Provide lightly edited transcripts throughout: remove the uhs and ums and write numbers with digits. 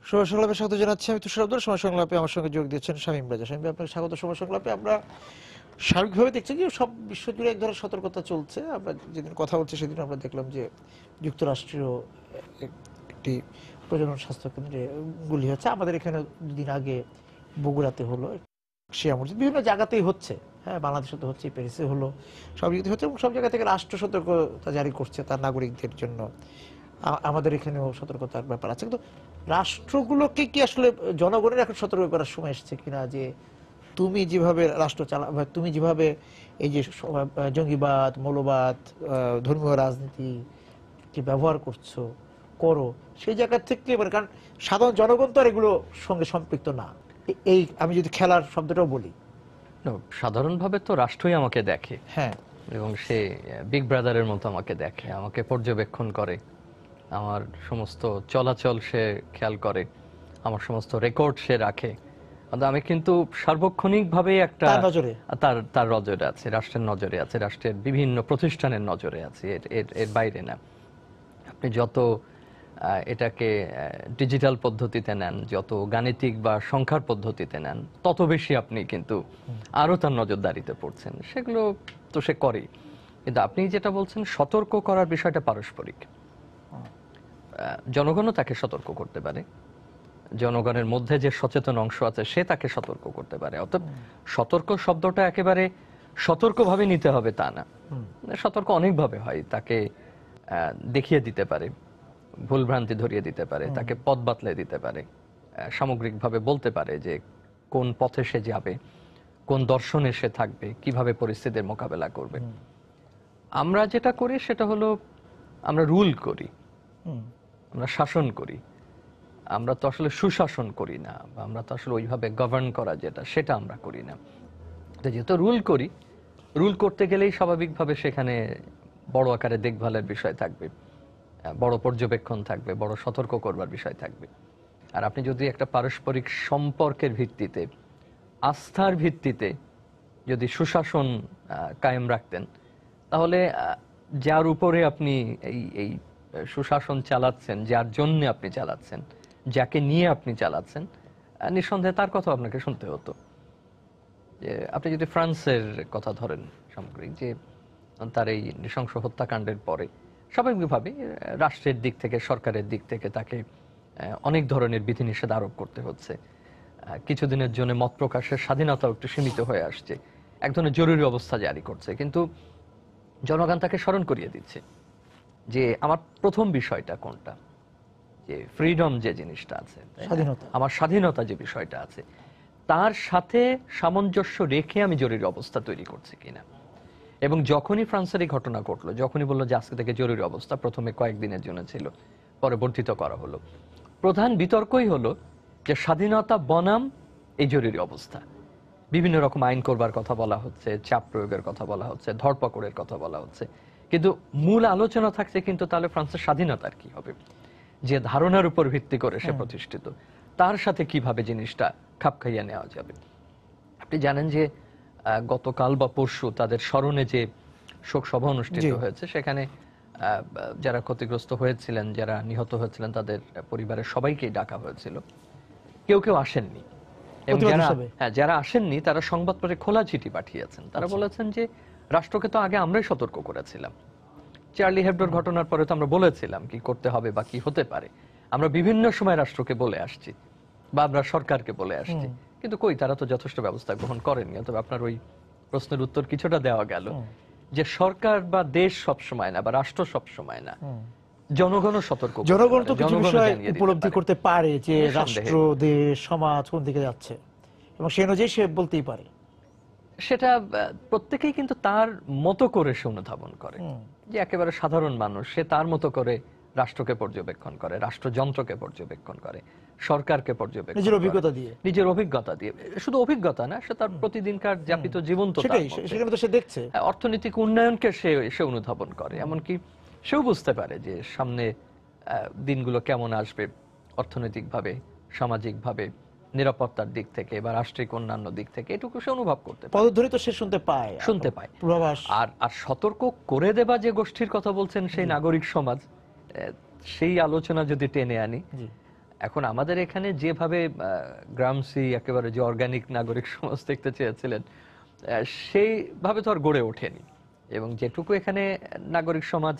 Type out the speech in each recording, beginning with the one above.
সময় সংলাপে স্বাগত জানাচ্ছি। আমি তুষার আব্দুল। সময় সংলাপে আমার সঙ্গে যোগ দিচ্ছেন শামীম রাজা। শামীম ভাই, আপনাকে স্বাগত সময় সংলাপে। আমরা সার্বিকভাবে দেখছি যে সব বিশ্বজুড়ে এক ধরনের সতর্কতা চলছে। আমরা যেদিন কথা বলছি সেদিন আমরা দেখলাম যে যুক্তরাষ্ট্রীয় একটি প্রজনন স্বাস্থ্য কেন্দ্রে গুলি হচ্ছে। আমাদের এখানে দুদিন আগে বগুড়াতে হলো, শিয়া মসজিদ, বিভিন্ন জায়গাতেই হচ্ছে। হ্যাঁ, বাংলাদেশে তো হচ্ছে, প্যারিসে হলো, সব জায়গাতে হচ্ছে এবং সব জায়গা থেকে রাষ্ট্র সতর্কতা জারি করছে তার নাগরিকদের জন্য। আমাদের এখানেও সতর্কতার ব্যাপার আছে, কিন্তু রাষ্ট্রগুলোকে কি আসলে জনগণের এখন সতর্ক করার সময় এসেছে কিনা যে তুমি যেভাবে রাষ্ট্র চালা, তুমি যেভাবে এই যে জঙ্গিবাদ, মৌলবাদ, ধর্মীয় রাজনীতিকে ব্যবহার করো সেই জায়গা থেকে, মানে কারণ সাধারণ জনগণ তো আর এগুলো সঙ্গে সম্পৃক্ত না। এই আমি যদি খেলার শব্দটাও বলি, সাধারণভাবে তো রাষ্ট্রই আমাকে দেখে, হ্যাঁ, এবং সে বিগ ব্রাদারের মতো আমাকে দেখে, আমাকে পর্যবেক্ষণ করে, আমার সমস্ত চলাচল সে খেয়াল করে, আমার সমস্ত রেকর্ড সে রাখে। আমি কিন্তু সার্বক্ষণিকভাবে একটা তার নজরে, তার তার নজরে আছে, রাষ্ট্রের নজরে আছে, রাষ্ট্রের বিভিন্ন প্রতিষ্ঠানের নজরে আছে, এর বাইরে না। আপনি যত এটাকে ডিজিটাল পদ্ধতিতে নেন, যত গাণিতিক বা সংখ্যার পদ্ধতিতে নেন, তত বেশি আপনি কিন্তু আরো তার নজরদারিতে পড়ছেন। সেগুলো তো সে করেই, কিন্তু আপনি যেটা বলছেন সতর্ক করার বিষয়টা পারস্পরিক। জনগণও তাকে সতর্ক করতে পারে, জনগণের মধ্যে যে সচেতন অংশ আছে সে তাকে সতর্ক করতে পারে। অর্থাৎ সতর্ক শব্দটা একেবারে সতর্কভাবে নিতে হবে তা না। সতর্ক অনেকভাবে হয়, তাকে দেখিয়ে দিতে পারে, ভুলভ্রান্তি ধরিয়ে দিতে পারে, তাকে পথ বাতলে দিতে পারে, সামগ্রিকভাবে বলতে পারে যে কোন পথে সে যাবে, কোন দর্শনে সে থাকবে, কিভাবে পরিস্থিতির মোকাবেলা করবে। আমরা যেটা করি সেটা হলো আমরা রুল করি, আমরা শাসন করি, আমরা তো আসলে সুশাসন করি না, বা আমরা তো আসলে ওইভাবে গভর্ন করা যেটা সেটা আমরা করি না। তো যেহেতু রুল করি, রুল করতে গেলেই স্বাভাবিকভাবে সেখানে বড় আকারে দেখভালের বিষয় থাকবে, বড় পর্যবেক্ষণ থাকবে, বড় সতর্ক করবার বিষয় থাকবে। আর আপনি যদি একটা পারস্পরিক সম্পর্কের ভিত্তিতে, আস্থার ভিত্তিতে যদি সুশাসন কায়েম রাখতেন, তাহলে যার উপরে আপনি এই এই সুশাসন চালাচ্ছেন, যার জন্য আপনি চালাচ্ছেন, যাকে নিয়ে আপনি চালাচ্ছেন, নিঃসন্দেহে তার কথা আপনাকে শুনতে হতো। যে আপনি যদি ফ্রান্সের কথা ধরেন সামগ্রিক, যে তার এই নৃশংস হত্যাকাণ্ডের পরে স্বাভাবিকভাবে রাষ্ট্রের দিক থেকে, সরকারের দিক থেকে তাকে অনেক ধরনের বিধিনিষেধ আরোপ করতে হচ্ছে। কিছুদিনের জন্য মত প্রকাশের স্বাধীনতাও একটু সীমিত হয়ে আসছে, এক ধরনের জরুরি অবস্থা জারি করছে। কিন্তু জনগণ তাকে স্মরণ করিয়ে দিচ্ছে যে আমার প্রথম বিষয়টা কোনটা, যে ফ্রিডম যে জিনিসটা আছে, আমার স্বাধীনতা যে বিষয়টা আছে, তার সাথে সামঞ্জস্য রেখে আমি জরুরি অবস্থা তৈরি করছি কিনা। এবং যখনই ফ্রান্সের এই ঘটনা ঘটলো, যখনই বললো যে আজকে থেকে জরুরি অবস্থা, প্রথমে কয়েকদিনের জন্য ছিল, পরে বর্ধিত করা হলো, প্রধান বিতর্কই হলো যে স্বাধীনতা বনাম এই জরুরি অবস্থা। বিভিন্ন রকম আইন করবার কথা বলা হচ্ছে, চাপ প্রয়োগের কথা বলা হচ্ছে, ধরপাকড়ের কথা বলা হচ্ছে, কিন্তু মূল আলোচনা থাকছে কিন্তু তাহলে ফ্রান্সের স্বাধীনতার কি হবে, যে ধারণার উপর ভিত্তি করে সে প্রতিষ্ঠিত, তার সাথে কিভাবে জিনিসটা খাপ খাইয়ে নেওয়া যাবে। আপনি জানেন যে গতকাল বা পরশু তাদের স্মরণে যে শোক সভা অনুষ্ঠিত হয়েছে, সেখানে যারা ক্ষতিগ্রস্ত হয়েছিলেন, যারা নিহত হয়েছিলেন, তাদের পরিবারের সবাইকেই ডাকা হয়েছিল। কেউ কেউ আসেননি, এবং যারা আসেননি তারা সংবাদপত্রে খোলা চিঠি পাঠিয়েছেন। তারা বলেছেন যে রাষ্ট্রকে তো আগে আমরাই সতর্ক করেছিলাম, চার্লি হেবডোর ঘটনার পরে তো আমরা বলেছিলাম কি করতে হবে বা কি হতে পারে, আমরা বিভিন্ন সময় রাষ্ট্রকে বলে আসছি বা আমরা সরকারকে বলে আসছি, কিন্তু কই, তারা তো যথেষ্ট ব্যবস্থা গ্রহণ করেননি। তবে আপনার ওই প্রশ্নের উত্তর কিছুটা দেওয়া গেল, যে সরকার বা দেশ সব সময় না, বা রাষ্ট্র সব সময় না, জনগণও সতর্ক, জনগণ তো কিছু বিষয় উপলব্ধি করতে পারে যে রাষ্ট্র, দেশ, সমাজ কোন দিকে যাচ্ছে, এবং সেই অনুযায়ী সে বলতেই পারে। সেটা প্রত্যেকেই কিন্তু তার মতো করে সে অনুধাবন করে, যে একেবারে সাধারণ মানুষ সে তার মতো করে রাষ্ট্রকে পর্যবেক্ষণ করে, রাষ্ট্রযন্ত্রকে পর্যবেক্ষণ করে, সরকারকে পর্যবেক্ষণ, নিজের অভিজ্ঞতা দিয়ে। শুধু অভিজ্ঞতা না, সে তার প্রতিদিনকার যাপিত জীবন তো সে দেখছে, অর্থনৈতিক উন্নয়নকে সে অনুধাবন করে। এমনকি সেও বুঝতে পারে যে সামনে দিনগুলো কেমন আসবে, অর্থনৈতিকভাবে, সামাজিকভাবে, নিরাপত্তার দিক থেকে বা রাষ্ট্রিক অন্যান্য দিক থেকে, এটুকু সে অনুভব করতে পারে, পদধ্বনি তো সে শুনতে পায়। আর সতর্ক করে দেবা যে গোষ্ঠীর কথা বলছেন, সেই নাগরিক সমাজ, সেই আলোচনা যদি টেনে আনি, এখন আমাদের এখানে যেভাবে গ্রামসি একেবারে যে অর্গানিক নাগরিক সমাজ দেখতে চেয়েছিলেন, সেইভাবে তো আর গড়ে ওঠেনি। এবং যেটুকু এখানে নাগরিক সমাজ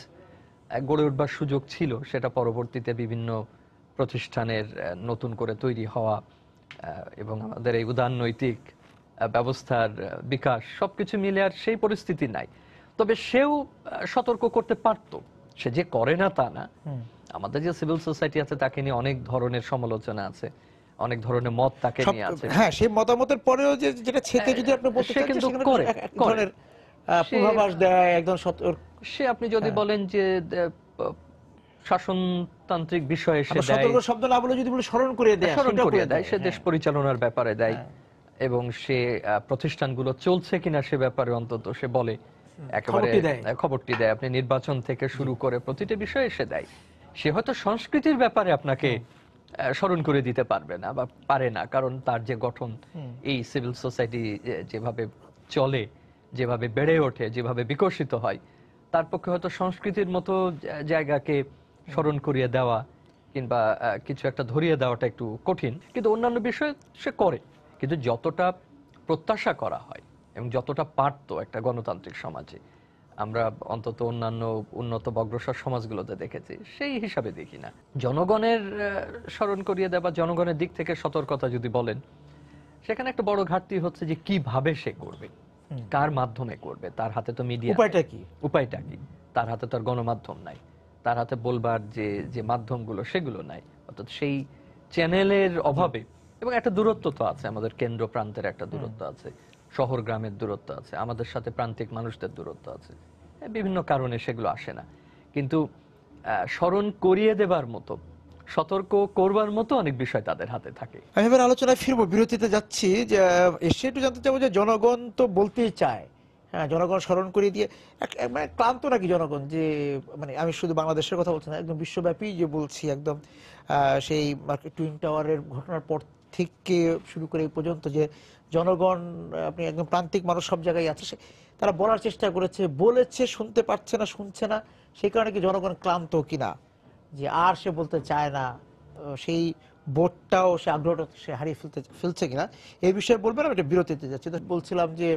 গড়ে উঠবার সুযোগ ছিল, সেটা পরবর্তীতে বিভিন্ন প্রতিষ্ঠানের নতুন করে তৈরি হওয়া এবং আমাদের এই উদারনৈতিক ব্যবস্থার বিকাশ, সবকিছু মিলে আর সেই পরিস্থিতি নাই। তবে সেও সতর্ক করতে পারতো, সে যে করে না তা না। আমাদের যে সিভিল সোসাইটি আছে তাকে নিয়ে অনেক ধরনের সমালোচনা আছে, অনেক ধরনের মত তাকে নিয়ে আছে। হ্যাঁ, সেই মতামতের পরেও যে যেটা ছেকে যদি আপনি বলতে সে চান, কিন্তু সেখানে করে এক ধরনের পূর্বাভাস দেয়, একদম সে আপনি যদি বলেন যে শাসনতান্ত্রিক বিষয়ে সে দেয়, সতর্ক শব্দ না বলে যদি বলে স্মরণ করিয়ে দেয়, স্মরণ করিয়ে দেয়, সে দেশ পরিচালনার ব্যাপারে দেয়, এবং সে প্রতিষ্ঠানগুলো চলছে কিনা সে ব্যাপারে অন্তত সে বলে, একেবারে খবরটি দেয়। আপনি নির্বাচন থেকে শুরু করে প্রতিটি বিষয়ে সে দেয়। সে হয়তো সংস্কৃতির ব্যাপারে আপনাকে স্মরণ করে দিতে পারবে না বা পারে না, কারণ তার যে গঠন, এই সিভিল সোসাইটি যেভাবে চলে, যেভাবে বেড়ে ওঠে, যেভাবে বিকশিত হয়, তার পক্ষে হয়তো সংস্কৃতির মতো জায়গাকে স্মরণ করিয়ে দেওয়া কিংবা কিছু একটা ধরিয়ে দেওয়াটা একটু কঠিন। কিন্তু অন্যান্য বিষয় সে করে, কিন্তু যতটা প্রত্যাশা করা হয় এবং যতটা পারতো একটা গণতান্ত্রিক সমাজে, আমরা অন্তত অন্যান্য উন্নত অগ্রসর সমাজগুলোতে দেখেছি, সেই হিসাবে দেখি না। জনগণের স্মরণ করিয়ে দেওয়া, জনগণের দিক থেকে সতর্কতা যদি বলেন, সেখানে একটা বড় ঘাটতি হচ্ছে যে কিভাবে সে করবে, কার মাধ্যমে করবে। তার হাতে তো মিডিয়া, উপায়টা কি? তার হাতে তো আর গণমাধ্যম নাই, তার হাতে বলবার যে যে মাধ্যমগুলো সেগুলো নাই। অর্থাৎ সেই চ্যানেলের অভাবে, এবং একটা দূরত্ব তো আছে, আমাদের কেন্দ্র প্রান্তের একটা দূরত্ব আছে, শহর গ্রামের দূরত্ব আছে, আমাদের সাথে প্রান্তিক মানুষদের দূরত্ব আছে, বিভিন্ন কারণে সেগুলো আসে না। কিন্তু স্মরণ করিয়ে দেবার মতো, সতর্ক করবার মতো অনেক বিষয় তাদের হাতে থাকে। আমি এবার আলোচনায় ফিরবো, বিরতিতে যাচ্ছি। যে এসে একটু জানতে চাবো যে জনগণ তো বলতেই চায়, হ্যাঁ, জনগণ স্মরণ করিয়ে দিয়ে মানে ক্লান্ত নাকি জনগণ? যে মানে আমি শুধু বাংলাদেশের কথা বলছি না, একদম বিশ্বব্যাপী যে বলছি, একদম সেই টুইন টাওয়ারের ঘটনার পর থেকে শুরু করে এই পর্যন্ত যে জনগণ, আপনি একদম প্রান্তিক মানুষ সব জায়গায় আছে, তারা বলার চেষ্টা করেছে, বলেছে, শুনতে পাচ্ছে না, শুনছে না। সেই কারণে কি জনগণ ক্লান্ত কিনা, যে আর সে বলতে চায় না, সেই বোধটাও, সে আগ্রহটা সে হারিয়ে ফেলছে কিনা, এই বিষয়ে বলবেন। আমি একটা বিরতিতে যাচ্ছি। তো বলছিলাম যে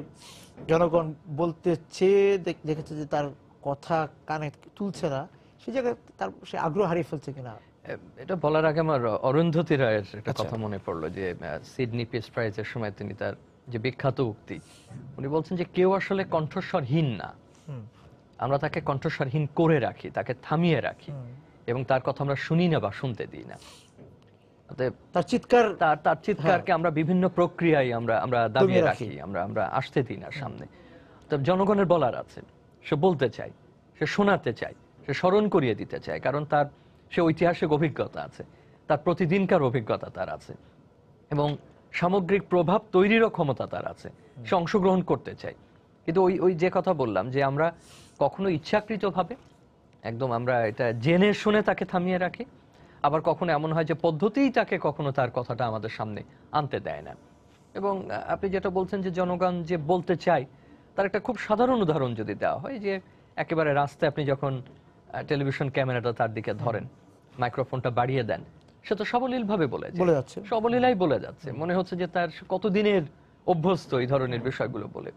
জনগণ বলতে চেয়ে দেখেছে যে তার কথা কানে তুলছে না, সেই জায়গায় তার সে আগ্রহ হারিয়ে ফেলছে কিনা। এটা বলার আগে আমার অরুন্ধতী রায়ের একটা কথা মনে পড়লো, যে সিডনি পিস প্রাইজের সময় তিনি তার যে বিখ্যাত উক্তি, উনি বলছেন যে কেউ আসলে কণ্ঠস্বরহীন না, আমরা তাকে কণ্ঠস্বরহীন করে রাখি, তাকে থামিয়ে রাখি, এবং তার কথা আমরা শুনি না বা শুনতে দিই না। তার চিৎকারকে আমরা বিভিন্ন প্রক্রিয়ায় আমরা দাবিয়ে রাখি, আমরা আসতে দিই না সামনে। তো জনগণের বলার আছে, সে বলতে চায়, সে শোনাতে চায়, সে স্মরণ করিয়ে দিতে চায়, কারণ তার সে ঐতিহাসিক অভিজ্ঞতা আছে, তার প্রতিদিনকার অভিজ্ঞতা তার আছে, এবং সামগ্রিক প্রভাব তৈরিরও ক্ষমতা তার আছে, সে অংশগ্রহণ করতে চায়। কিন্তু ওই যে কথা বললাম, যে আমরা কখনো ইচ্ছাকৃতভাবে একদম আমরা এটা জেনে শুনে তাকে থামিয়ে রাখি, আবার কখনো এমন হয় যে পদ্ধতিই তাকে কখনো তার কথাটা আমাদের সামনে আনতে দেয় না। এবং আপনি যেটা বলছেন যে জনগণ যে বলতে চায়, তার একটা খুব সাধারণ উদাহরণ যদি দেওয়া হয়, যে একেবারে রাস্তায় আপনি যখন টেলিভিশন ক্যামেরাটা তার দিকে ধরেন, মাইক্রোফোনটা বাড়িয়ে দেন, সে তো সবলীল ভাবে বলে যাচ্ছে, সবলীলাই বলে যাচ্ছে। মনে হচ্ছে যে তার কতদিনের অভ্যস্ত এই ধরনের বিষয়গুলো বলে,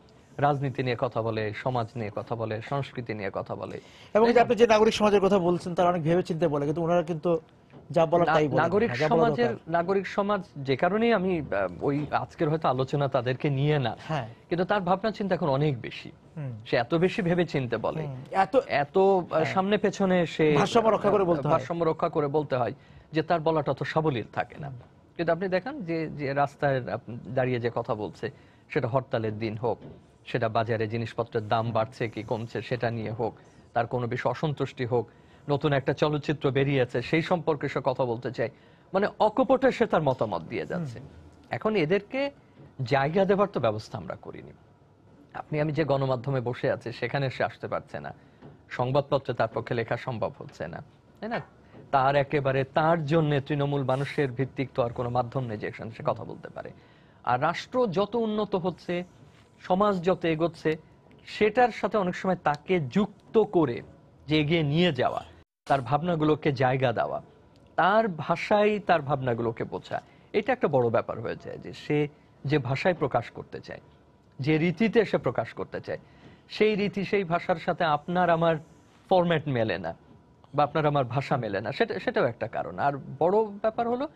রাজনীতি নিয়ে কথা বলে, সমাজ নিয়ে কথা বলে, সংস্কৃতি নিয়ে কথা বলে। এবং আপনি যে নাগরিক সমাজের কথা বলছেন, তারা অনেক ভেবে চিন্তে বলে, কিন্তু ওনারা কিন্তু যা বলার তাই বলে। নাগরিক সমাজ যে কারণেই আমি ওই আজকের হয়তো আলোচনা তাদেরকে নিয়ে না, কিন্তু তার ভাবনা চিন্তা এখন অনেক বেশি, সে এত বেশি ভেবে চিনতে বলে, এত সামনে পেছনে সে ভারসাম্য রক্ষা করে বলতে হয়, যে তার বলাটা তো সাবলীল থাকে না। কিন্তু আপনি দেখেন যে রাস্তায় দাঁড়িয়ে যে কথা বলছে, সেটা হরতালের দিন হোক, সেটা বাজারে জিনিসপত্রের দাম বাড়ছে কি কমছে সেটা নিয়ে হোক, তার কোনো বিষয় অসন্তুষ্টি হোক, নতুন একটা চলচ্চিত্র বেরিয়েছে সেই সম্পর্কে সে কথা বলতে চায়, মানে অকপটে সে তার মতামত দিয়ে যাচ্ছে। এখন এদেরকে জায়গা দেবার তো ব্যবস্থা আমরা করিনি। আমি যে গণমাধ্যমে বসে আছি সেখানে সে আসতে পারছে না, সংবাদপত্রে তার পক্ষে লেখা সম্ভব হচ্ছে না, তাই না? তার একেবারে তার জন্য তৃণমূল মানুষের ভিত্তিক তো আর কোনো মাধ্যম নেই যেখানে সে কথা বলতে পারে। আর রাষ্ট্র যত উন্নত হচ্ছে, সমাজ যত এগোচ্ছে, সেটার সাথে অনেক সময় তাকে যুক্ত করে যে এগিয়ে নিয়ে যাওয়া, তার ভাবনাগুলোকে জায়গা দেওয়া, তার ভাষায় তার ভাবনাগুলোকে বোঝা, এটা একটা বড় ব্যাপার হয়ে যায়। যে সে যে ভাষায় প্রকাশ করতে চায়, যে রীতিতে সে প্রকাশ করতে চায়, সেই রীতি সেই ভাষার সাথে আপনার আমার ফরম্যাট মেলে না, বা আপনার আমার ভাষা মেলে না, সেটাও একটা কারণ। আর বড় ব্যাপার হলো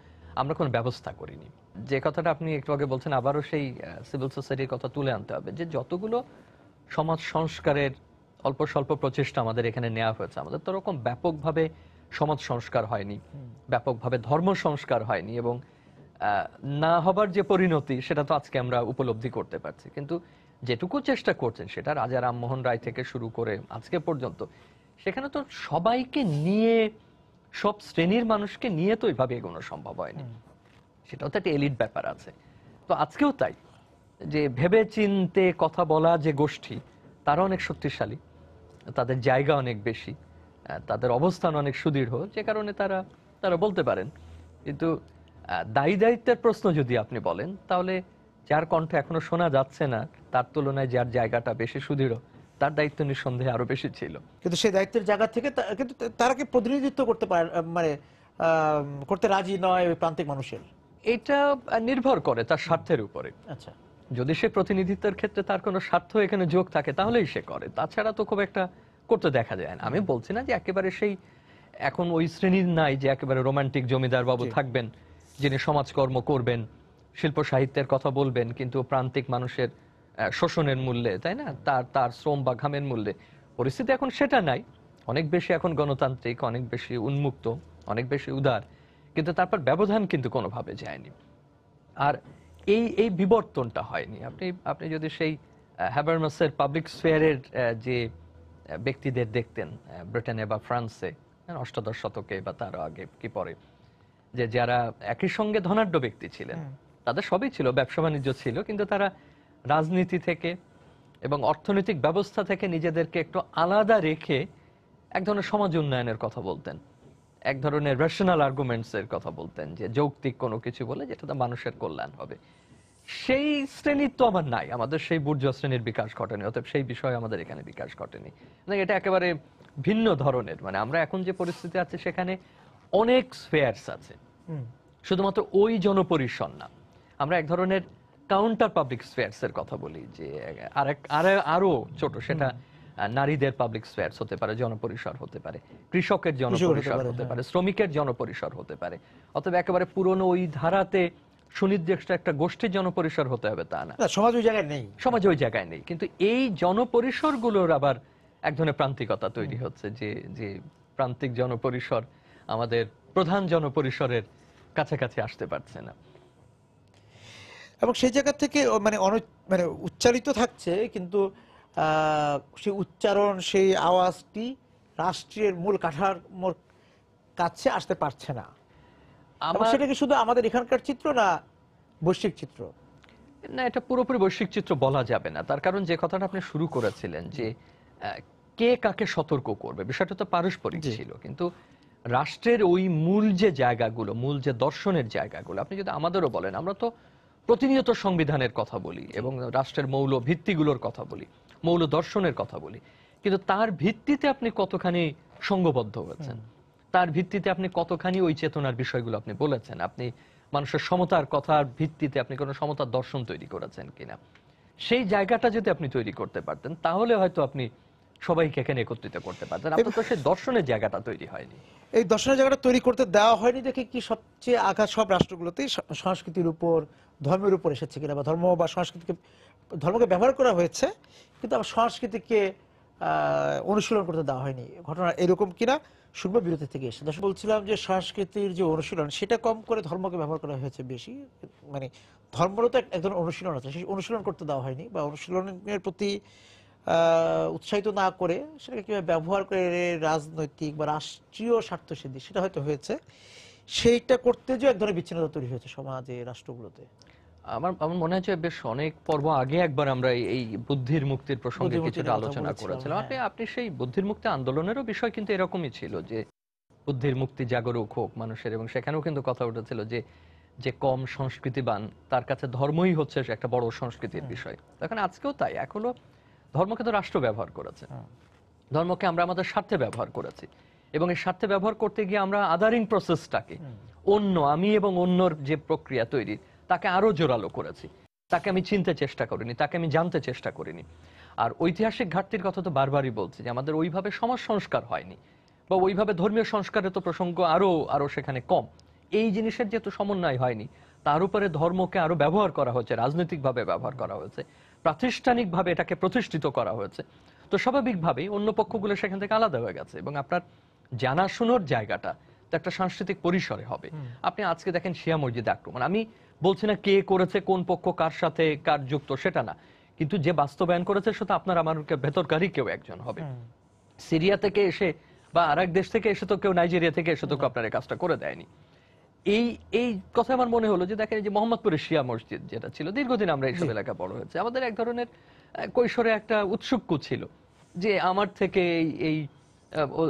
আমরা কোনো ব্যবস্থা করিনি। যে কথাটা আপনি একটু আগে বলছেন, আবারও সেই সিভিল সোসাইটির কথা তুলে আনতে হবে, যে যতগুলো সমাজ সংস্কারের অল্প স্বল্প প্রচেষ্টা আমাদের এখানে নেওয়া হয়েছে, আমাদের তো ওরকম ব্যাপকভাবে সমাজ সংস্কার হয়নি, ব্যাপকভাবে ধর্ম সংস্কার হয়নি, এবং না হবার যে পরিণতি সেটা তো আজকে আমরা উপলব্ধি করতে পারছি। কিন্তু যেটুকু চেষ্টা করছেন সেটা রাজা রামমোহন রায় থেকে শুরু করে আজকে পর্যন্ত, সেখানে তো সবাইকে নিয়ে, সব শ্রেণীর মানুষকে নিয়ে তো ওইভাবে এগোনো সম্ভব হয়নি। সেটাও তো একটা এলিট ব্যাপার আছে। তো আজকেও তাই, যে ভেবে চিনতে কথা বলা যে গোষ্ঠী, তারা অনেক শক্তিশালী, তাদের জায়গা অনেক বেশি, তাদের অবস্থান অনেক সুদৃঢ়, যে কারণে তারা তারা বলতে পারেন। কিন্তু দায়ী দায়িত্বের প্রশ্ন যদি আপনি বলেন, তাহলে যার কণ্ঠ এখনো শোনা যাচ্ছে না, তার তুলনায় যার জায়গাটা বেশি সুদৃঢ়, তার দায়িত্ব নিঃসন্দেহে আরো বেশি ছিল। কিন্তু সেই দায়িত্বের জায়গা থেকে কিন্তু তারা কি প্রতিনিধিত্ব করতে পারে, মানে করতে রাজি নয় ওই প্রান্তিক মানুষের? এটা নির্ভর করে তার স্বার্থের উপরে। আচ্ছা। যদি সে প্রতিনিধিত্বের ক্ষেত্রে তার কোনো স্বার্থ এখানে যোগ থাকে, তাহলেই সে করে, তাছাড়া তো খুব একটা করতে দেখা যায় না। আমি বলছি না যে একেবারে সেই এখন ওই শ্রেণীর নাই যে একেবারে রোমান্টিক জমিদার বাবু থাকবেন, যিনি সমাজকর্ম করবেন, শিল্প সাহিত্যের কথা বলবেন, কিন্তু প্রান্তিক মানুষের শোষণের মূল্যে, তাই না, তার তার শ্রম বা ঘামের মূল্যে। পরিস্থিতি এখন সেটা নাই, অনেক বেশি এখন গণতান্ত্রিক, অনেক বেশি উন্মুক্ত, অনেক বেশি উদার, কিন্তু তারপর ব্যবধান কিন্তু কোনোভাবে যায়নি। আর এই এই বিবর্তনটা হয়নি। আপনি আপনি যদি সেই হ্যাবারমাসের পাবলিক স্ফেয়ারের যে ব্যক্তিদের দেখতেন ব্রিটেনে বা ফ্রান্সে অষ্টাদশ শতকে বা তার আগে কি পরে, যে যারা একই সঙ্গে ধনাঢ্য ব্যক্তি ছিলেন, তাদের সবই ছিল, ব্যবসা বাণিজ্য ছিল, কিন্তু তারা রাজনীতি থেকে এবং অর্থনৈতিক ব্যবস্থা থেকে নিজেদেরকে একটু আলাদা রেখে এক ধরনের সমাজ উন্নয়নের কথা বলতেন, এক ধরনের রেশনাল আর্গুমেন্টস এর কথা বলতেন, যে যৌক্তিক কোনো কিছু বলে যেটাতে মানুষের কল্যাণ হবে। সেই শ্রেণীর তো আমার নাই, আমাদের সেই বুর্জোয়া শ্রেণীর বিকাশ ঘটেনি, অতএব সেই বিষয়ে আমাদের এখানে বিকাশ ঘটেনি। এটা একেবারে ভিন্ন ধরনের। মানে আমরা এখন যে পরিস্থিতি আছে, সেখানে অনেক স্ফেয়ার্স আছে, শুধুমাত্র ওই জনপরিসর না। আমরা এক ধরনের কাউন্টার পাবলিক স্ফেয়ার্স এর কথা বলি, যে আরো ছোট, সেটা নারীদের পাবলিক স্ফেয়ার্স হতে পারে, জনপরিসর হতে পারে, কৃষকের জনপরিসর হতে পারে, শ্রমিকের জনপরিসর হতে পারে। অথবা একেবারে পুরনো ওই ধারাতে সুনির্দিষ্ট একটা গোষ্ঠীর জনপরিসর হতে হবে তা না, সমাজ ওই জায়গায় নেই, সমাজ ওই জায়গায় নেই। কিন্তু এই জনপরিসর গুলোর আবার এক ধরনের প্রান্তিকতা তৈরি হচ্ছে, যে যে প্রান্তিক জনপরিসর আমাদের প্রধান জনপরিসরের কাছাকাছি আসতে পারছে না, এবং সেই জায়গা থেকে মানে উচ্চারিত থাকছে, কিন্তু সেই উচ্চারণ, সেই আওয়াজটি রাষ্ট্রের মূল কাঠামোর কাছে আসতে পারছে না। সেটা কি শুধু আমাদের এখানকার চিত্র, না বৈশ্বিক চিত্র? না, এটা পুরোপুরি বৈশ্বিক চিত্র বলা যাবে না। তার কারণ যে কথাটা আপনি শুরু করেছিলেন, যে কে কাকে সতর্ক করবে, বিষয়টা তো পারস্পরিক ছিল। কিন্তু রাষ্ট্রের ওই মূল যে জায়গাগুলো, মূল যে দর্শনের জায়গাগুলো, আপনি যদি আমাদেরও বলেন, আমরা তো প্রতিনিয়ত সংবিধানের কথা বলি এবং রাষ্ট্রের মৌল ভিত্তিগুলোর কথা বলি, মৌল দর্শনের কথা বলি, কিন্তু তার ভিত্তিতে আপনি কতখানি সংঘবদ্ধ হয়েছেন, তার ভিত্তিতে আপনি কতখানি ওই চেতনার বিষয়গুলো আপনি বলেছেন, আপনি মানুষের সমতার কথার ভিত্তিতে আপনি কোনো সমতার দর্শন তৈরি করেছেন কিনা, সেই জায়গাটা যদি আপনি তৈরি করতে পারতেন, তাহলে হয়তো আপনি সবাইকে এখানে একত্রিত করতে পারতেন। আপনার তো সেই দর্শনের জায়গাটা তৈরি হয়নি। এই দর্শনের জায়গাটা তৈরি করতে দেওয়া হয়নি দেখে কি সবচেয়ে আঘাত সব রাষ্ট্রগুলোতেই সংস্কৃতির উপর, ধর্মের উপর এসেছে কিনা, বা ধর্ম বা সংস্কৃতিকে, ধর্মকে ব্যবহার করা হয়েছে কিন্তু আবার সংস্কৃতিকে অনুশীলন করতে দেওয়া হয়নি। ঘটনা এরকম কিনা শুনবো বিরতি থেকে এসে। দর্শক, বলছিলাম যে সংস্কৃতির যে অনুশীলন, সেটা কম করে ধর্মকে ব্যবহার করা হয়েছে বেশি। মানে ধর্মেরও তো এক ধরনের অনুশীলন আছে, সেই অনুশীলন করতে দেওয়া হয়নি, বা অনুশীলনের প্রতি উৎসাহিত না করে সেটাকে কিভাবে ব্যবহার করে রাজনৈতিক বা রাষ্ট্রীয় স্বার্থ সিদ্ধি, সেটা হয়তো হয়েছে। সেইটা করতে যে এক ধরনের বিচ্ছিন্নতা তৈরি হয়েছে সমাজে, রাষ্ট্রগুলোতে। আমার আমার মনে হয় যে বেশ অনেক পর্ব আগে একবার আমরা এই বুদ্ধির মুক্তির প্রসঙ্গে কিছুটা আলোচনা করেছিলাম। আপনি আপনি সেই বুদ্ধির মুক্তি আন্দোলনেরও বিষয় কিন্তু এরকমই ছিল, যে বুদ্ধির মুক্তি জাগরুক হোক মানুষের, এবং সেখানেও কিন্তু কথা উঠেছিল যে যে কম সংস্কৃতিবান, তার কাছে ধর্মই হচ্ছে একটা বড় সংস্কৃতির বিষয়। এখন আজকেও তাই, এখনো ধর্মকে তো রাষ্ট্র ব্যবহার করেছে, ধর্মকে আমরা আমাদের স্বার্থে ব্যবহার করেছি, এবং এই স্বার্থে ব্যবহার করতে গিয়ে আমরা আদারিং প্রসেসটাকে অন্য আমি এবং অন্যর যে প্রক্রিয়া তৈরির তাকে আরো জোরালো করেছি, তাকে আমি চিনতে চেষ্টা করিনি, তাকে আমি জানতে চেষ্টা করিনি। আর ঐতিহাসিক ঘাটতির কথা তো বারবারই বলছি যে আমাদের ওইভাবে সমাজ সংস্কার হয়নি, বা ওইভাবে ধর্মীয় সংস্কারের তো প্রসঙ্গ আরো আরো সেখানে কম। এই জিনিসের যেহেতু সমন্বয় হয়নি, তার উপরে ধর্মকে আরো ব্যবহার করা হয়েছে, রাজনৈতিকভাবে ব্যবহার করা হয়েছে, প্রাতিষ্ঠানিকভাবে এটাকে প্রতিষ্ঠিত করা হয়েছে, তো স্বাভাবিকভাবেই অন্য পক্ষগুলো সেখান থেকে আলাদা হয়ে গেছে। এবং আপনার জানাশোনার জায়গাটা তো একটা সাংস্কৃতিক পরিসরে হবে। আপনি আজকে দেখেন শিয়া মসজিদে আক্রমণ, আমি বলছি না কে করেছে, কোন পক্ষ কার সাথে কার যুক্ত সেটা না, কিন্তু যে বাস্তবায়ন করেছে সেটা আপনার আমার ভেতরকারই কেউ একজন হবে। সিরিয়া থেকে এসে বা আরেক দেশ থেকে এসে তো কেউ, নাইজেরিয়া থেকে এসে তো কেউ আপনার এই কাজটা করে দেয়নি। এই এই কথা আমার মনে হলো যে দেখেন যে মোহাম্মদপুরের শিয়া মসজিদ যেটা ছিল, দীর্ঘদিন আমরা এইসব এলাকা বড় হয়েছে, আমাদের এক ধরনের কৈশোরে একটা উৎসুক্য ছিল যে আমার থেকে এই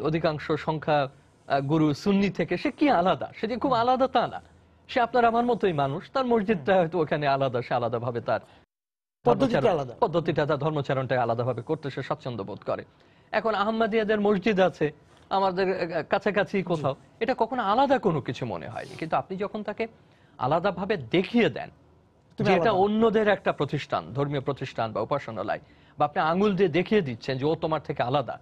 অধিকাংশ সংখ্যা গুরু সুন্নি থেকে সে কি আলাদা, সে যে খুব আলাদা তা না, সে আপনার আমার মতোই মানুষ, তার মসজিদটা হয়তো ওখানে আলাদা, সে আলাদাভাবে তার পদ্ধতিটা, তার ধর্মচারণটা আলাদাভাবে করতে সে স্বাচ্ছন্দ্য বোধ করে। এখন আহমদিয়াদের মসজিদ আছে আমাদের কাছাকাছি কোথাও, এটা কখনো আলাদা কোনো কিছু মনে হয়নি। কিন্তু আপনি যখন তাকে আলাদাভাবে দেখিয়ে দেন যে এটা অন্যদের একটা প্রতিষ্ঠান, ধর্মীয় প্রতিষ্ঠান বা উপাসনালয়, বা আপনি আঙুল দিয়ে দেখিয়ে দিচ্ছেন যে ও তোমার থেকে আলাদা,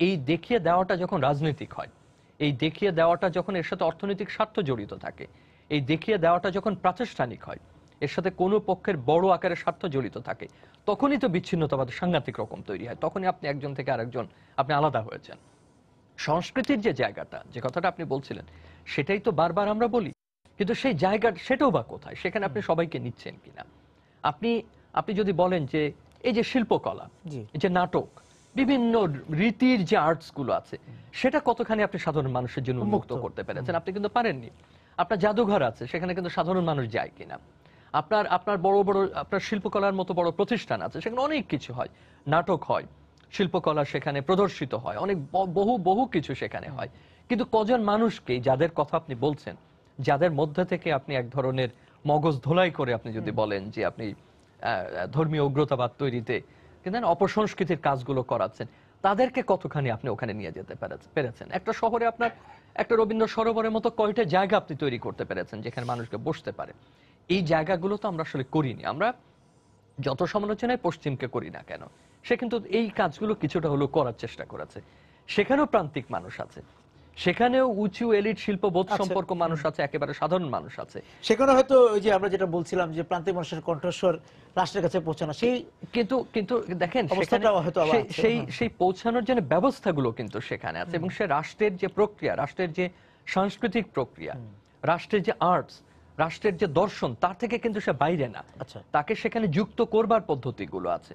এই দেখিয়ে দেওয়াটা যখন রাজনৈতিক হয়, এই দেখিয়ে দেওয়াটা যখন এর সাথে অর্থনৈতিক স্বার্থ জড়িত থাকে, এই দেখিয়ে দেওয়াটা যখন প্রাতিষ্ঠানিক হয়, এর সাথে কোনো পক্ষের বড় আকারের স্বার্থ জড়িত থাকে, তখনই তো বিচ্ছিন্নতাবাদ সাংঘাতিক রকম তৈরি হয়, তখনই আপনি একজন থেকে আরেকজন আপনি আলাদা হয়েছেন। সংস্কৃতির যে জায়গাটা, যে কথাটা আপনি বলছিলেন, সেটাই তো বারবার আমরা বলি, কিন্তু সেই জায়গাটা সেটাও বা কোথায়, সেখানে আপনি সবাইকে নিচ্ছেন কিনা। আপনি আপনি যদি বলেন যে এই যে শিল্পকলা, এই যে নাটক, বিভিন্ন রীতির যে আর্টস গুলো আছে, সেটা কতখানি আপনি সাধারণ মানুষের জন্য উন্মুক্ত করতে পেরেছেন, আপনি কিন্তু পারেননি। আপনার জাদুঘর আছে, সেখানে কিন্তু সাধারণ মানুষ যায় কিনা। আপনার আপনার বড় বড় আপনার শিল্পকলার মতো বড় প্রতিষ্ঠান আছে, সেখানে অনেক কিছু হয়, নাটক হয়, শিল্পকলা সেখানে প্রদর্শিত হয়, অনেক বহু বহু কিছু সেখানে হয়, কিন্তু কজন মানুষকে, যাদের কথা আপনি বলছেন, যাদের মধ্যে থেকে আপনি এক ধরনের মগজ ধোলাই করে আপনি যদি বলেন যে আপনি ধর্মীয় উগ্রতাবাদ তৈরিতে কিন্তু অপসংস্কৃতির কাজগুলো করাচ্ছেন, তাদেরকে কতখানি আপনি ওখানে নিয়ে যেতে পেরেছেন। একটা শহরে আপনার একটা রবীন্দ্র সরোবরের মতো কয়টা জায়গা আপনি তৈরি করতে পেরেছেন যেখানে মানুষকে বসতে পারে। এই জায়গাগুলো তো আমরা আসলে করিনি। আমরা যত সমালোচনায় পশ্চিমকে করি না কেন, সে কিন্তু এই কাজগুলো কিছুটা হলেও করার চেষ্টা করেছে। সেখানেও প্রান্তিক মানুষ আছে, সেখানেও উঁচু এলিট শিল্পবোধ সম্পর্ক মানুষ আছে, একেবারে সাধারণ মানুষ আছে। সেখানে হয়তো ওই যে আমরা যেটা বলছিলাম যে প্রান্তিক মানুষের কণ্ঠস্বর রাষ্ট্রের কাছে পৌঁছানো, সেই কিন্তু দেখেন সেই পৌঁছানোর জন্য ব্যবস্থাগুলো কিন্তু সেখানে আছে, এবং সে রাষ্ট্রের যে প্রক্রিয়া, রাষ্ট্রের যে সাংস্কৃতিক প্রক্রিয়া, রাষ্ট্রের যে আর্টস, রাষ্ট্রের যে দর্শন, তার থেকে কিন্তু সে বাইরে না। তাকে সেখানে যুক্ত করবার পদ্ধতিগুলো আছে,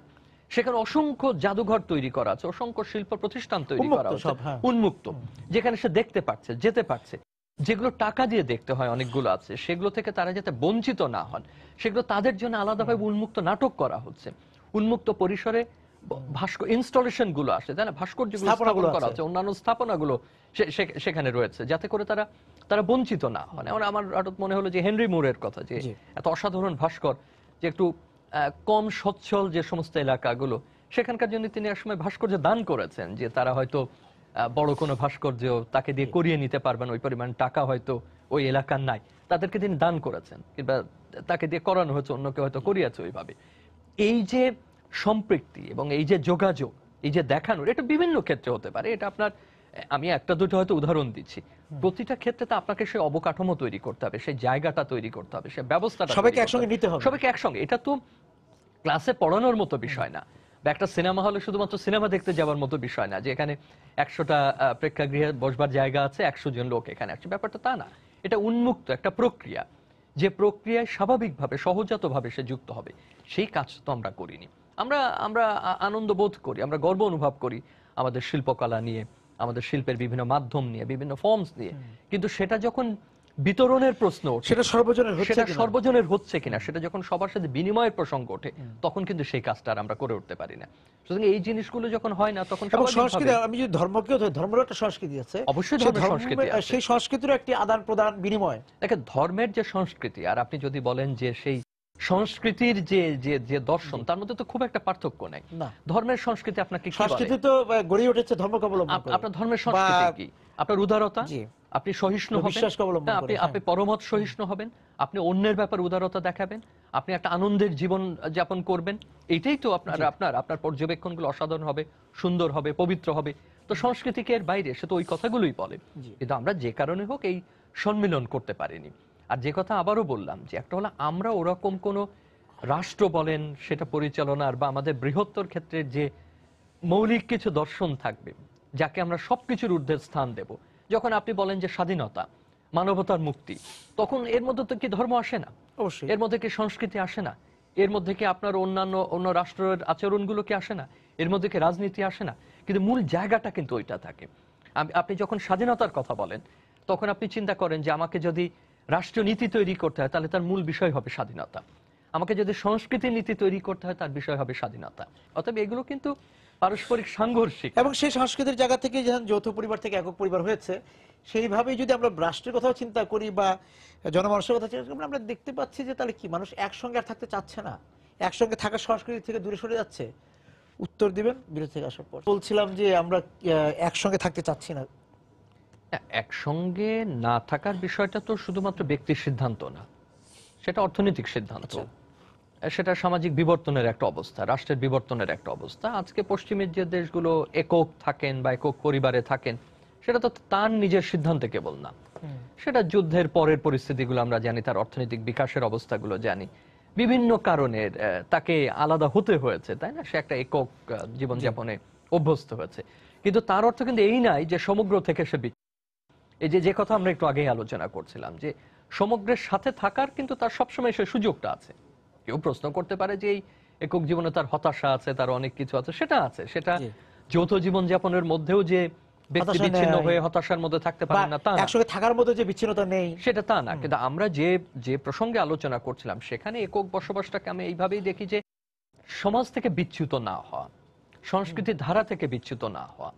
সেখানে অসংখ্য জাদুঘর তৈরি করা আছে, অসংখ্য শিল্প প্রতিষ্ঠান তৈরি করা আছে উন্মুক্ত, যেখানে সে দেখতে পাচ্ছে, যেতে পারছে। যেগুলো টাকা দিয়ে দেখতে হয় অনেকগুলো আছে, সেগুলো থেকে তারা যাতে বঞ্চিত না হন, সেগুলো তাদের জন্য আলাদাভাবে উন্মুক্ত নাটক করা হচ্ছে, উন্মুক্ত পরিসরে ভাস্কর ইনস্টলেশন গুলো আসে, তাই না, ভাস্কর্যগুলো স্থাপন করা হচ্ছে, অন্যান্য স্থাপনাগুলো সেখানে রয়েছে, যাতে করে তারা তারা বঞ্চিত না হন। আমার হঠাৎ মনে হলো যে হেনরি মুরের কথা, যে এত অসাধারণ ভাস্কর, যে একটু কম সচ্ছল যে সমস্ত এলাকাগুলো, সেখানকার জন্য তিনি এক সময় ভাস্কর্য দান করেছেন, যে তারা হয়তো বড় কোনো ভাস্কর্য তাকে দিয়ে করিয়ে নিতে পারবেন, ওই পরিমাণ টাকা হয়তো ওই এলাকার নাই, তাদেরকে তিনি দান করেছেন, কিংবা তাকে দিয়ে করানো হয়েছে, অন্যকে হয়তো করিয়েছে ওইভাবে। এই যে সম্পৃক্তি এবং এই যে যোগাযোগ, এই যে দেখানোর, এটা বিভিন্ন ক্ষেত্রে হতে পারে। এটা আপনার, আমি একটা দুটো হয়তো উদাহরণ দিচ্ছি, প্রতিটা ক্ষেত্রে তো আপনাকে সেই অবকাঠামো তৈরি করতে হবে, সেই জায়গাটা তৈরি করতে হবে, সেই ব্যবস্থাটা সবাইকে একসঙ্গে নিতে হবে, সবাইকে একসঙ্গে। এটা তো ক্লাসে পড়ানোর মতো বিষয় না, বা একটা সিনেমা হলে শুধুমাত্র সিনেমা দেখতে যাওয়ার মতো বিষয় না, যে এখানে 100টা প্রেক্ষাগৃহে বসবার জায়গা আছে, 100 জন লোক এখানে আসছে, ব্যাপারটা তা না। এটা উন্মুক্ত একটা প্রক্রিয়া, যে প্রক্রিয়ায় স্বাভাবিকভাবে সহজাতভাবে সে যুক্ত হবে। সেই কাজ তো আমরা করিনি। আমরা আমরা আনন্দ বোধ করি, আমরা গর্ব অনুভব করি আমাদের শিল্পকলা নিয়ে, আমাদের শিল্পের বিভিন্ন মাধ্যম নিয়ে, বিভিন্ন ফর্মস নিয়ে, কিন্তু সেটা যখন বিতরণের প্রশ্ন ওঠে, সেটা সর্বজনের হচ্ছে কিনা, সেটা যখন সবার সাথে বিনিময়ের প্রসঙ্গ ওঠে, তখন কিন্তু সেই কাজটা আমরা করে উঠতে পারি না। সুতরাং এই জিনিসগুলো যখন হয় না, তখন সংস্কৃতি, আমি যদি ধর্মকেও ধরি, ধর্মের একটা সংস্কৃতি আছে, অবশ্যই ধর্মের সংস্কৃতি আছে, সেই সংস্কৃতির একটি আদান প্রদান বিনিময়। দেখেন ধর্মের যে সংস্কৃতি, আর আপনি যদি বলেন যে সেই সংস্কৃতির যে যে যে দর্শন, তার মধ্যে তো খুব একটা পার্থক্য নেই। ধর্মের সংস্কৃতি আপনাকে কি বলে? সংস্কৃতি তো গড়ে উঠেছে ধর্মকে অবলম্বন করে। আপনার ধর্মের সংস্কৃতি কি? আপনার উদারতা, জি, আপনি সহিষ্ণু হবেন, বিশ্বাসকে অবলম্বন হ্যাঁ, করে, আপনি পরমত সহিষ্ণু হবেন, আপনি অন্যের ব্যাপারে উদারতা দেখাবেন, আপনি একটা আনন্দের জীবন যাপন করবেন। এইটাই তো আপনার জি, আপনার আপনার পর্যবেক্ষণগুলো অসাধারণ হবে, সুন্দর হবে, পবিত্র হবে। তো সংস্কৃতিকে এর বাইরে সে তো ওই কথাগুলোই বলে। জি, কিন্তু আমরা যে কারণে হোক এই সম্মিলন করতে পারিনি। আর যে কথা আবারও বললাম যে একটা হলো আমরা ওরকম কোনো রাষ্ট্র বলেন সেটা পরিচালনার বা আমাদের বৃহত্তর ক্ষেত্রে যে মৌলিক কিছু দর্শন থাকবে যাকে আমরা সবকিছুর ঊর্ধ্বে স্থান দেব। যখন আপনি বলেন যে স্বাধীনতা, মানবতার মুক্তি, তখন এর মধ্যে তো কি ধর্ম আসে না, অবশ্যই। এর মধ্যে কি সংস্কৃতি আসে না, এর মধ্যে কি আপনার অন্য রাষ্ট্রের আচরণগুলো কি আসে না, এর মধ্যে কি রাজনীতি আসে না? কিন্তু মূল জায়গাটা কিন্তু ওইটা থাকে। আপনি যখন স্বাধীনতার কথা বলেন তখন আপনি চিন্তা করেন যে আমাকে যদি রাষ্ট্রীয় নীতি তৈরি করতে হয় তাহলে তার মূল বিষয় হবে স্বাধীনতা, আমাকে যদি সংস্কৃতির নীতি তৈরি করতে হয় তার বিষয় হবে স্বাধীনতা। অতএব এগুলো কিন্তু পারস্পরিক সাংঘর্ষিক। এবং সেই সংস্কৃতির জায়গা থেকে যখন যৌথ পরিবার থেকে একক পরিবার হয়েছে, সেইভাবেই যদি আমরা রাষ্ট্রের কথাও চিন্তা করি বা জনমানুষের কথা চিন্তা করি, আমরা দেখতে পাচ্ছি যে তাহলে কি মানুষ একসঙ্গে আর থাকতে চাচ্ছে না, একসঙ্গে থাকার সংস্কৃতি থেকে দূরে সরে যাচ্ছে। উত্তর দিবেন বিরতি থেকে আসার পর। বলছিলাম যে আমরা একসঙ্গে থাকতে চাচ্ছি না। একসঙ্গে না থাকার বিষয়টা তো শুধুমাত্র ব্যক্তির সিদ্ধান্ত না, সেটা অর্থনৈতিক সিদ্ধান্ত, আচ্ছা। সেটা সামাজিক বিবর্তনের একটা অবস্থা, রাষ্ট্রের বিবর্তনের একটা অবস্থা। আজকে পশ্চিমের যে দেশগুলো একক থাকেন বা একক পরিবারে থাকেন, সেটা তো তার নিজের সিদ্ধান্তে কেবল না, সেটা যুদ্ধের পরের পরিস্থিতিগুলো আমরা জানি, তার অর্থনৈতিক বিকাশের অবস্থাগুলো জানি, বিভিন্ন কারণের তাকে আলাদা হতে হয়েছে, তাই না? সে একটা একক জীবনযাপনে অভ্যস্ত হয়েছে। কিন্তু তার অর্থ কিন্তু এই নাই যে সমগ্র থেকে সে এই যে যে কথা আমরা একটু আগেই আলোচনা করছিলাম যে সমগ্রের সাথে থাকার কিন্তু তার সবসময় সে সুযোগটা আছে। কেউ প্রশ্ন করতে পারে যে এই একক জীবনে তার হতাশা আছে, তার অনেক কিছু আছে, সেটা আছে, সেটা জি। যৌথ জীবনযাপনের মধ্যেও যে ব্যক্তি হতাশা বিচ্ছিন্ন নেই হয়ে হতাশার মধ্যে থাকতে বা পারেন না তা না, একসঙ্গে থাকার মধ্যে যে বিচ্ছিন্নতা নেই, সেটা তা না। কিন্তু আমরা যে যে প্রসঙ্গে আলোচনা করছিলাম সেখানে একক বসবাসটাকে আমি এইভাবেই দেখি যে সমাজ থেকে বিচ্যুত না হওয়া, সংস্কৃতির ধারা থেকে বিচ্যুত না হওয়া,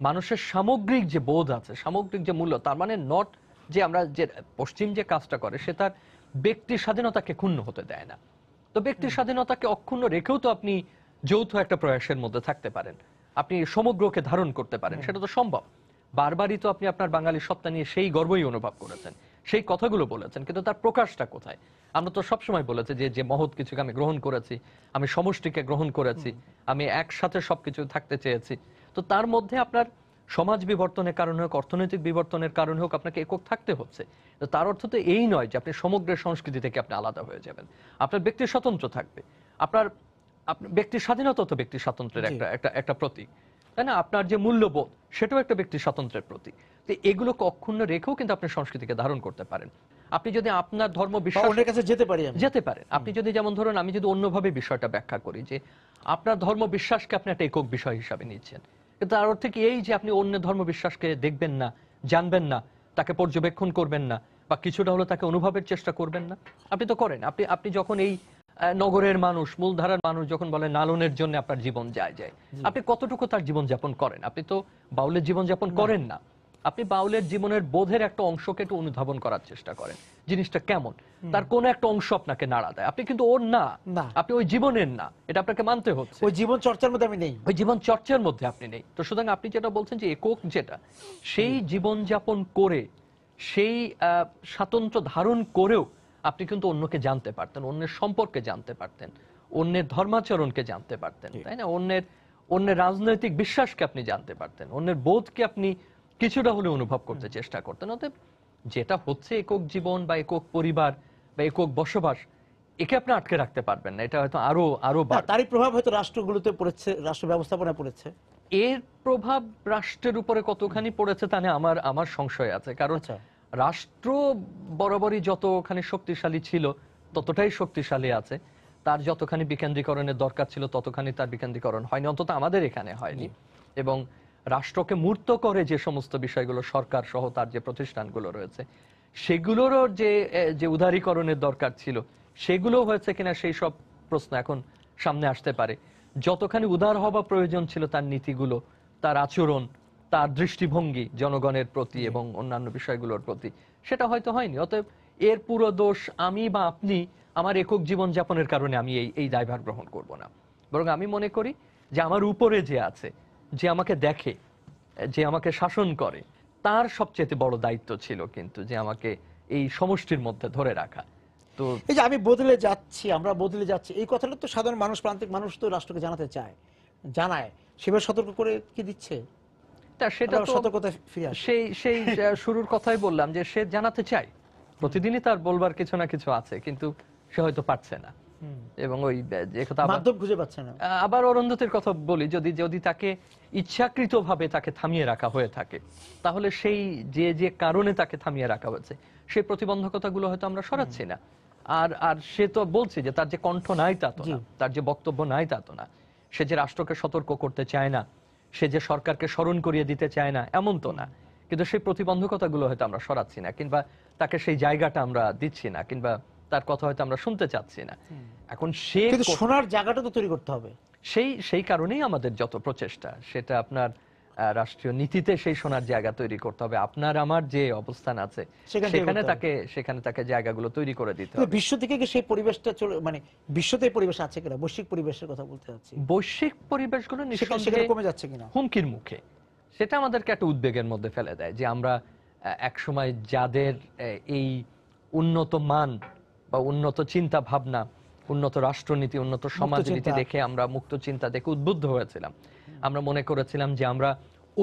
মানুষের সামগ্রিক যে বোধ আছে, সামগ্রিক যে মূল্য, তার মানে নট যে আমরা যে পশ্চিম যে কাজটা করে সে তার ব্যক্তির স্বাধীনতাকে ক্ষুণ্ণ হতে দেয় না। তো ব্যক্তির স্বাধীনতাকে অক্ষুণ্ণ রেখেও তো আপনি যৌথ একটা প্রয়াসের মধ্যে থাকতে পারেন, আপনি সমগ্রকে ধারণ করতে পারেন, সেটা তো সম্ভব। বারবারই তো আপনি আপনার বাঙালি সত্তা নিয়ে সেই গর্বই অনুভব করেছেন, সেই কথাগুলো বলেছেন, কিন্তু তার প্রকাশটা কোথায়? আমরা তো সবসময় বলেছি যে যে মহৎ কিছুকে আমি গ্রহণ করেছি, আমি সমষ্টিকে গ্রহণ করেছি, আমি একসাথে সবকিছু থাকতে চেয়েছি। তো তার মধ্যে আপনার সমাজ বিবর্তনের কারণে হোক, অর্থনৈতিক বিবর্তনের কারণে হোক, আপনাকে একক থাকতে হচ্ছে। তো তার অর্থ তো এই নয় যে আপনি সমগ্র সংস্কৃতি থেকে আপনি আলাদা হয়ে যাবেন। আপনার ব্যক্তির স্বাতন্ত্র্য থাকবে, আপনার আপনার ব্যক্তির স্বাধীনতা তো ব্যক্তির স্বাতন্ত্র্যের জি, একটা একটা একটা প্রতীক, তাই না? আপনার যে মূল্যবোধ সেটাও একটা ব্যক্তির স্বাতন্ত্র্যের প্রতীক। তো এগুলোকে অক্ষুণ্ণ রেখেও কিন্তু আপনি সংস্কৃতিকে ধারণ করতে পারেন। আপনি যদি আপনার ধর্ম বা বিশ্বাস অন্যের কাছে যেতে পারি আমি। যেতে পারেন, আপনি যদি যেমন ধরুন আমি যদি অন্যভাবে বিষয়টা ব্যাখ্যা করি যে আপনার ধর্ম বিশ্বাসকে আপনি একটা একক বিষয় হিসাবে নিচ্ছেন, কিন্তু তার অর্থ কি এই যে আপনি অন্য ধর্ম বিশ্বাসকে দেখবেন না, জানবেন না, তাকে পর্যবেক্ষণ করবেন না, বা কিছুটা হলো তাকে অনুভবের চেষ্টা করবেন না? আপনি তো করেন। আপনি আপনি যখন এই নগরের মানুষ, মূলধারার মানুষ যখন বলে লালনের জন্য আপনার জীবন যায় যায়, আপনি কতটুকু তার জীবন যাপন করেন? আপনি তো বাউলের জীবন যাপন করেন না। আপনি বাউলের জীবনের বোধের একটা অংশকে একটু অনুধাবন করার চেষ্টা করেন, জিনিসটা কেমন, তার কোন একটা অংশ আপনাকে নাড়া দেয়। আপনি কিন্তু ওর না, না, আপনি ওই জীবনের না, এটা আপনাকে মানতে হচ্ছে। ওই জীবন চর্চার মধ্যে আমি নেই। ওই জীবন চর্চার মধ্যে আপনি নেই। তো সুতরাং আপনি যেটা বলছেন যে একক যেটা, সেই জীবন যাপন করে, সেই স্বাতন্ত্র্য ধারণ করেও আপনি কিন্তু অন্যকে জানতে পারতেন, অন্যের সম্পর্কে জানতে পারতেন, অন্যের ধর্মাচরণকে জানতে পারতেন, তাই না? অন্যের রাজনৈতিক বিশ্বাসকে আপনি জানতে পারতেন, অন্যের বোধকে আপনি কিছুটা হলে অনুভব করতে চেষ্টা করতেন। অতএব যেটা হচ্ছে একক জীবন বা একক পরিবার বা একক বসবাস, একে আপনি আটকে রাখতে পারবেন না। এটা হয়তো আরো আরো না, বাড়বে। তারই প্রভাব হয়তো রাষ্ট্রগুলোতে পড়েছে, রাষ্ট্র ব্যবস্থাপনায় পড়েছে। এর প্রভাব রাষ্ট্রের উপরে কতখানি পড়েছে তা নিয়ে আমার আমার সংশয় আছে। কারণ আচ্ছা, রাষ্ট্র বরাবরই যতখানি শক্তিশালী ছিল ততটাই শক্তিশালী আছে, তার যতখানি বিকেন্দ্রীকরণের দরকার ছিল ততখানি তার বিকেন্দ্রীকরণ হয়নি, অন্তত আমাদের এখানে হয়নি। এবং রাষ্ট্রকে মূর্ত করে যে সমস্ত বিষয়গুলো, সরকার সহ তার যে প্রতিষ্ঠানগুলো রয়েছে, সেগুলোরও যে যে উদারীকরণের দরকার ছিল সেগুলো হয়েছে কিনা সেই সব প্রশ্ন এখন সামনে আসতে পারে। যতখানি উদার হওয়া প্রয়োজন ছিল তার নীতিগুলো, তার আচরণ, তার দৃষ্টিভঙ্গি জনগণের প্রতি এবং অন্যান্য বিষয়গুলোর প্রতি, সেটা হয়তো হয়নি। অতএব এর পুরো দোষ আমি বা আপনি আমার একক জীবন যাপনের কারণে আমি এই এই দায়ভার গ্রহণ করব না। বরং আমি মনে করি যে আমার উপরে যে আছে, যে আমাকে দেখে, যে আমাকে শাসন করে, তার সবচেয়ে বড় দায়িত্ব ছিল কিন্তু যে আমাকে এই সমষ্টির মধ্যে ধরে রাখা। তো এই যে আমি বদলে যাচ্ছি, আমরা বদলে যাচ্ছি, এই কথাটা তো সাধারণ মানুষ, প্রান্তিক মানুষ তো রাষ্ট্রকে জানাতে চায়, জানায়, সেভাবে সতর্ক করে কি দিচ্ছে? সেটা তো সতর্কতা ফিরে আসে। সেই সেই শুরুর কথাই বললাম যে সে জানাতে চায়, প্রতিদিনই তার বলবার কিছু না কিছু আছে, কিন্তু সে হয়তো পারছে না। এবং ওই যে কথা মাধ্যম খুঁজে পাচ্ছে না। আবার অরুন্ধতির কথা বলি, যদি যদি তাকে ইচ্ছাকৃতভাবে তাকে থামিয়ে রাখা হয়ে থাকে, তাহলে সেই যে যে কারণে তাকে থামিয়ে রাখা হয়েছে সেই প্রতিবন্ধকতাগুলো হয়তো আমরা সরাচ্ছি না। আর আর সে তো বলছে যে তার যে কণ্ঠ নাই তা তো না, তার যে বক্তব্য নাই তা তো না, সে যে রাষ্ট্রকে সতর্ক করতে চায় না, সে যে সরকারকে স্মরণ করিয়ে দিতে চায় না, এমন তো না। কিন্তু সেই প্রতিবন্ধকতাগুলো হয়তো আমরা সরাচ্ছি না, কিংবা তাকে সেই জায়গাটা আমরা দিচ্ছি না, কিংবা তার কথা হয়তো আমরা শুনতে চাচ্ছি না। এখন সে কিন্তু শোনার জায়গাটা তো তৈরি করতে হবে। সেই কারণেই আমাদের যত প্রচেষ্টা, সেটা আপনার রাষ্ট্রীয় নীতিতে সেই শোনার জায়গা তৈরি করতে হবে। আপনার আমার যে অবস্থান আছে সেখানে তাকে জায়গাগুলো তৈরি করে দিতে হবে। বিশ্ব থেকে কি সেই পরিবেশটা চলে, মানে বিশ্বতে পরিবেশ আছে কিনা, বৈশ্বিক পরিবেশের কথা বলতে চাচ্ছি, বৈশ্বিক পরিবেশগুলো সেখানে কমে যাচ্ছে কিনা, হুমকির মুখে, সেটা আমাদেরকে একটা উদ্বেগের মধ্যে ফেলে দেয়। যে আমরা একসময় যাদের এই উন্নত মান বা উন্নত চিন্তা ভাবনা, উন্নত রাষ্ট্রনীতি, উন্নত সমাজনীতি দেখে আমরা, মুক্ত চিন্তা দেখে উদ্বুদ্ধ হয়েছিলাম, আমরা মনে করেছিলাম যে আমরা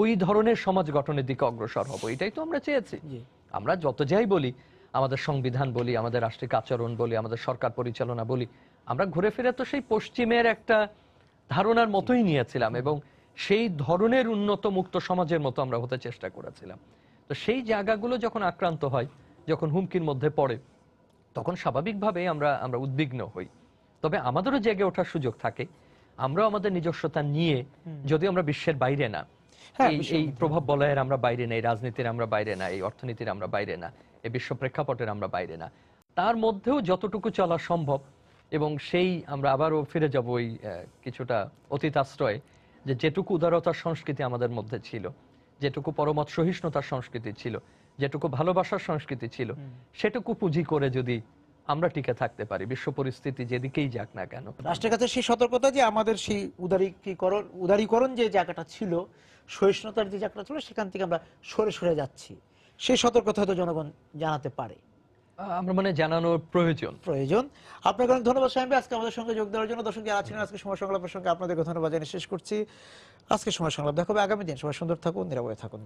ওই ধরনের সমাজ গঠনের দিকে অগ্রসর হব, এটাই তো আমরা চেয়েছি। আমরা যত যাই বলি, আমাদের সংবিধান বলি, আমাদের রাষ্ট্রিক আচরণ বলি, আমাদের সরকার পরিচালনা বলি, আমরা ঘুরে ফিরে তো সেই পশ্চিমের একটা ধারণার মতোই নিয়েছিলাম, এবং সেই ধরনের উন্নত মুক্ত সমাজের মতো আমরা হতে চেষ্টা করেছিলাম। তো সেই জায়গাগুলো যখন আক্রান্ত হয়, যখন হুমকির মধ্যে পড়ে, তখন স্বাভাবিকভাবে আমরা উদ্বিগ্ন হই। তবে আমাদেরও জেগে ওঠার সুযোগ থাকে। আমরাও আমাদের নিজস্বতা নিয়ে, যদি আমরা বিশ্বের বাইরে না, এই প্রভাব বলয়ের আমরা বাইরে না, এই রাজনীতির আমরা বাইরে না, এই অর্থনীতির আমরা বাইরে না, এই বিশ্ব প্রেক্ষাপটের আমরা বাইরে না, তার মধ্যেও যতটুকু চলা সম্ভব, এবং সেই আমরা আবারও ফিরে যাব ওই কিছুটা অতীত আশ্রয়ে, যে যেটুকু উদারতার সংস্কৃতি আমাদের মধ্যে ছিল, যেটুকু পরমত সহিষ্ণুতার সংস্কৃতি ছিল, যেটুকু ভালোবাসার সংস্কৃতি ছিল, সেটুকু পুঁজি করে যদি আমরা টিকে থাকতে পারি, বিশ্ব পরিস্থিতি যেদিকেই যাক না কেন, রাষ্ট্রের কাছে সেই সতর্কতা যে আমাদের সেই উদারীকরণ যে জায়গাটা ছিল, সহিষ্ণুতার যে জায়গাটা ছিল, সেখান থেকে আমরা সরে সরে যাচ্ছি, সেই সতর্কতা হয়তো জনগণ জানাতে পারে, আমরা মানে জানানোর প্রয়োজন। আপনাকে অনেক ধন্যবাদ শামীম ভাই, আজকে আমাদের সঙ্গে যোগ দেওয়ার জন্য। দর্শক যারা ছিলেন আজকে সময় সংলাপের সঙ্গে, আপনাদেরকে ধন্যবাদ জানিয়ে শেষ করছি। আজকে সময় সংলাপ দেখা হবে আগামী দিন। সবাই সুন্দর থাকুন, নিরাপদে থাকুন।